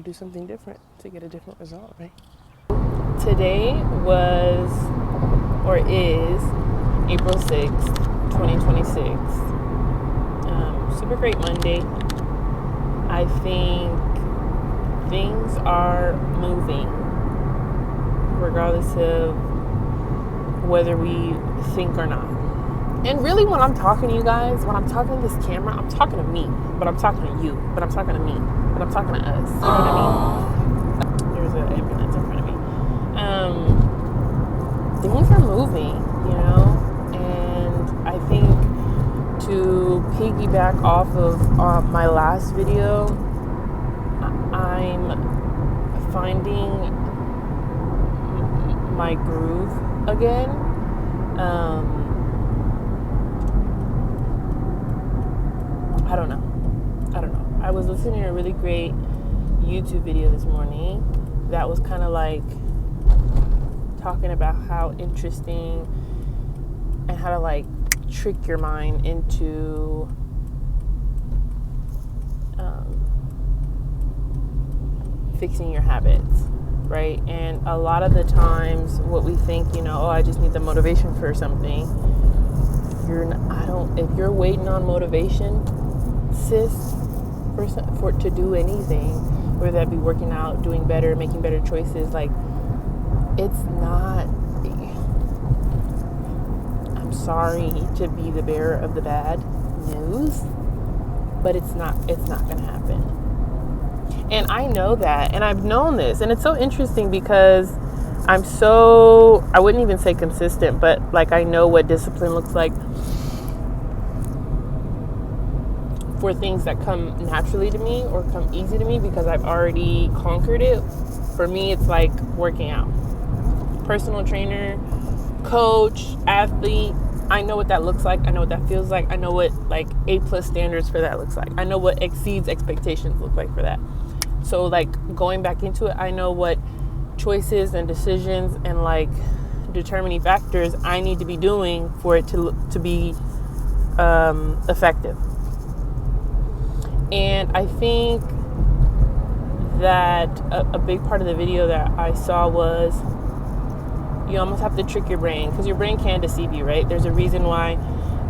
do something different to get a different result, right? Today was, or is, April 6th, 2026. Super great Monday. I think things are moving, regardless of whether we think or not. And really, when I'm talking to you guys, when I'm talking to this camera, I'm talking to me, but I'm talking to you, but I'm talking to me, but I'm talking to us. You know what I mean? There's an ambulance in front of me. Things are moving, you know, and I think to piggyback off of my last video, I'm finding my groove again. I don't know. I was listening to a really great YouTube video this morning that was kind of like talking about how interesting and how to like trick your mind into fixing your habits, right? And a lot of the times what we think, you know, I just need the motivation for something. If you're waiting on motivation, sis, for to do anything, whether that be working out, doing better, making better choices, like, it's not, I'm sorry to be the bearer of the bad news, but it's not going to happen. And I know that, and I've known this, and it's so interesting because I wouldn't even say consistent, but like I know what discipline looks like for things that come naturally to me or come easy to me because I've already conquered it. For me, it's like working out. Personal trainer, coach, athlete, I know what that looks like. I know what that feels like. I know what like A+ standards for that looks like. I know what exceeds expectations look like for that. So like going back into it, I know what choices and decisions and like determining factors I need to be doing for it to be effective. And I think that a big part of the video that I saw was you almost have to trick your brain because your brain can deceive you, right? There's a reason why,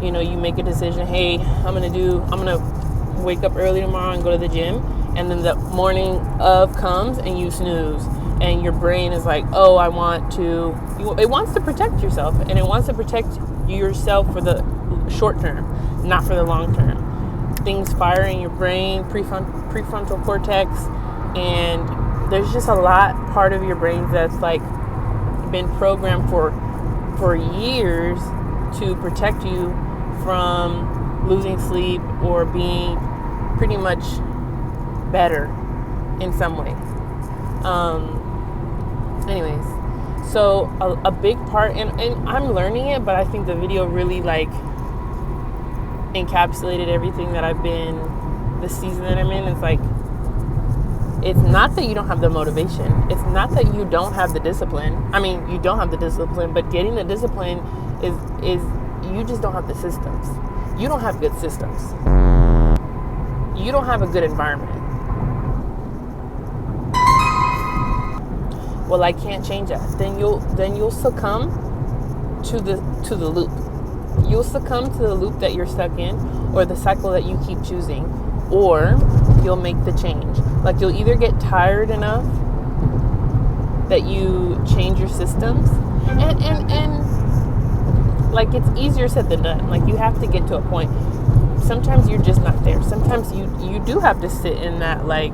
you know, you make a decision, hey, I'm going to wake up early tomorrow and go to the gym. And then the morning of comes and you snooze. And your brain is like, oh, it wants to protect yourself. And it wants to protect yourself for the short term, not for the long term. Things fire in your brain, prefrontal cortex. And there's just a part of your brain that's like been programmed for years to protect you from losing sleep or being pretty much better in some way. Anyways, so a big part, and I'm learning it, but I think the video really like encapsulated everything that I've been, the season that I'm in. It's like, it's not that you don't have the motivation. It's not that you don't have the discipline. I mean, you don't have the discipline, but getting the discipline is you just don't have the systems. You don't have good systems. You don't have a good environment. Well, I can't change that. Then you'll succumb to the loop. You'll succumb to the loop that you're stuck in, or the cycle that you keep choosing, or you'll make the change. Like, you'll either get tired enough that you change your systems, and like, it's easier said than done. Like, you have to get to a point. Sometimes you're just not there. Sometimes you do have to sit in that like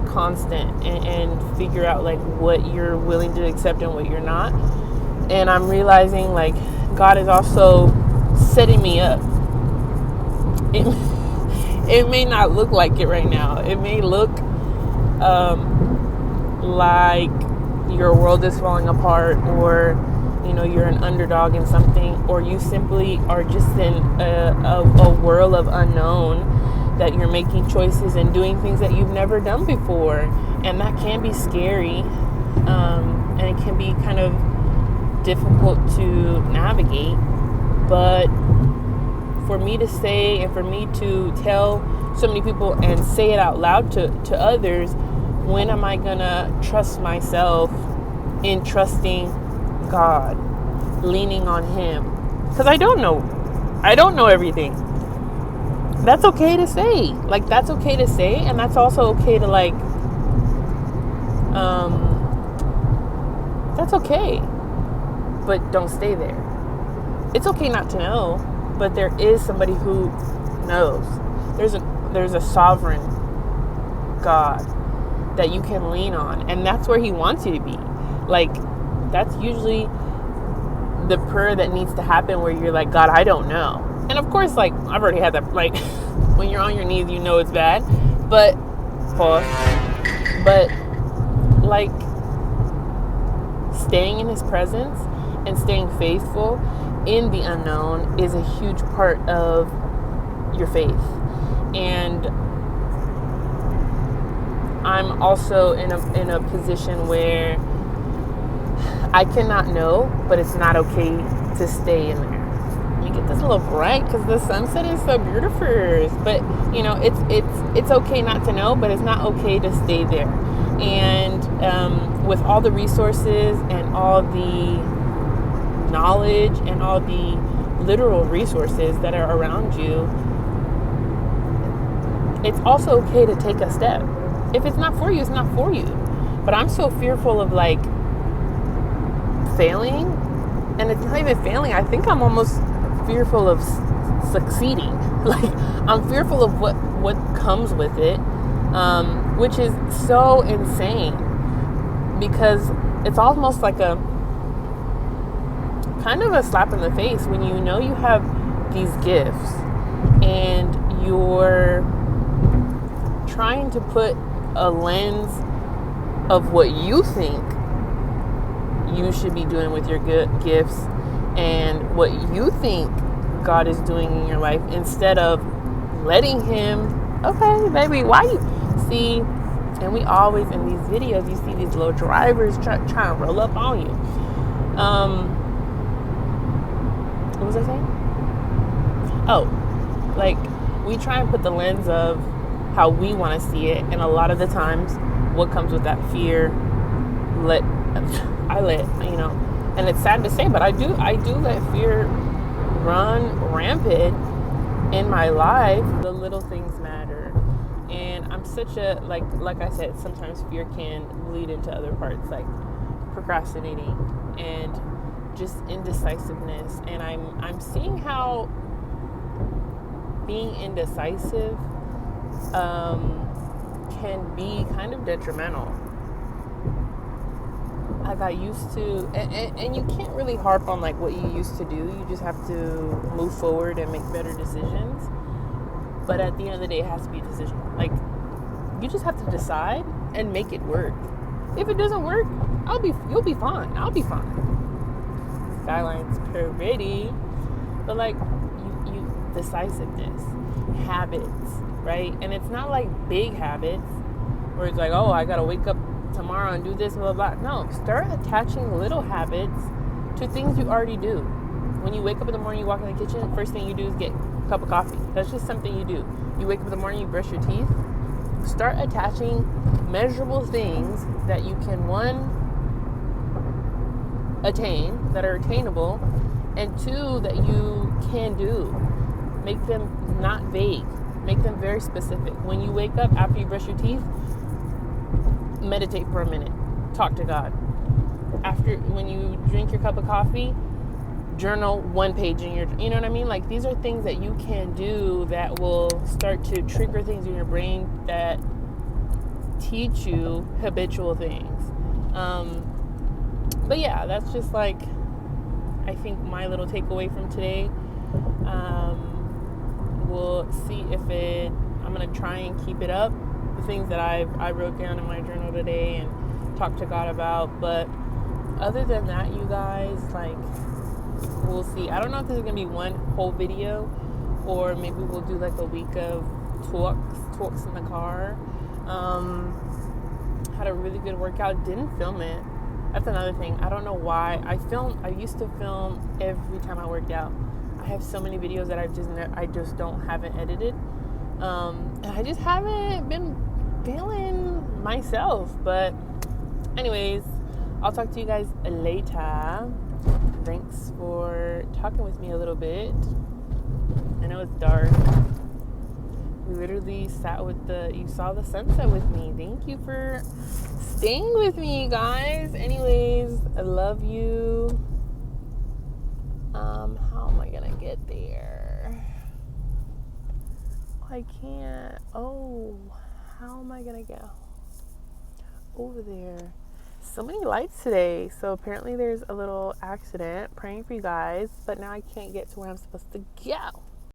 constant and figure out like what you're willing to accept and what you're not. And I'm realizing like God is also setting me up. It may not look like it right now. It may look like your world is falling apart, or you know, you're an underdog in something, or you simply are just in a whirl of unknown, that you're making choices and doing things that you've never done before. And that can be scary, and it can be kind of difficult to navigate. But for me to say, and for me to tell so many people and say it out loud to others, when am I gonna trust myself in trusting God, leaning on Him? Because I don't know everything. That's okay to say. Like, that's okay to say, and that's also okay to, like, that's okay. But don't stay there. It's okay not to know, but there is somebody who knows. There's a sovereign God that you can lean on, and that's where He wants you to be. Like, that's usually the prayer that needs to happen, where you're like, God, I don't know. And of course, like, I've already had that, like, when you're on your knees, you know it's bad. But, pause. But, like, staying in His presence and staying faithful in the unknown is a huge part of your faith. And I'm also in a position where I cannot know, but it's not okay to stay in there. Let me get this a little bright because the sunset is so beautiful. But you know, it's okay not to know, but it's not okay to stay there. And with all the resources and all the knowledge and all the literal resources that are around you, it's also okay to take a step. If it's not for you, it's not for you. But I'm so fearful of, like, failing, and it's not even failing. I think I'm almost fearful of succeeding. Like, I'm fearful of what comes with it, which is so insane, because it's almost like a kind of a slap in the face when you know you have these gifts and you're trying to put a lens of what you think you should be doing with your good gifts and what you think God is doing in your life, instead of letting Him, okay, baby, why you see? And we always, in these videos, you see these little drivers trying to roll up on you. What was I saying? Oh, like, we try and put the lens of how we want to see it, and a lot of the times what comes with that fear, I let, you know, and it's sad to say, but I do let fear run rampant in my life. The little things matter. And I'm such a, like I said, sometimes fear can bleed into other parts, like procrastinating and just indecisiveness. And I'm seeing how being indecisive can be kind of detrimental. I got used to, and you can't really harp on, like, what you used to do. You just have to move forward and make better decisions. But at the end of the day, it has to be a decision. Like, you just have to decide and make it work. If it doesn't work, you'll be fine. I'll be fine. Skyline's pretty, but, like, you decisiveness, habits, right? And it's not like big habits where it's like, oh, I gotta wake up tomorrow and do this, blah, blah, blah. No, start attaching little habits to things you already do. When you wake up in the morning, you walk in the kitchen, first thing you do is get a cup of coffee. That's just something you do. You wake up in the morning, you brush your teeth. Start attaching measurable things that you can, one, attain, that are attainable, and two, that you can do. Make them not vague. Make them very specific. When you wake up, after you brush your teeth, meditate for a minute. Talk to God. When you drink your cup of coffee, journal one page in your, you know what I mean? Like, these are things that you can do that will start to trigger things in your brain that teach you habitual things. But yeah, that's just, like, I think my little takeaway from today. We'll see if I'm going to try and keep it up. The things that I wrote down in my journal today and talked to God about. But other than that, you guys, like, we'll see. I don't know if this is going to be one whole video, or maybe we'll do, like, a week of talks in the car. Had a really good workout. Didn't film it. That's another thing. I don't know why. I used to film every time I worked out. I have so many videos that I just haven't edited. And I just haven't been feeling myself. But anyways, I'll talk to you guys later. Thanks for talking with me a little bit. I know it's dark. We literally sat with you saw the sunset with me. Thank you for staying with me, guys. Anyways, I love you. How am I gonna get there? I can't. Oh, how am I gonna go over there? So many lights today. So apparently there's a little accident. Praying for you guys, but now I can't get to where I'm supposed to go.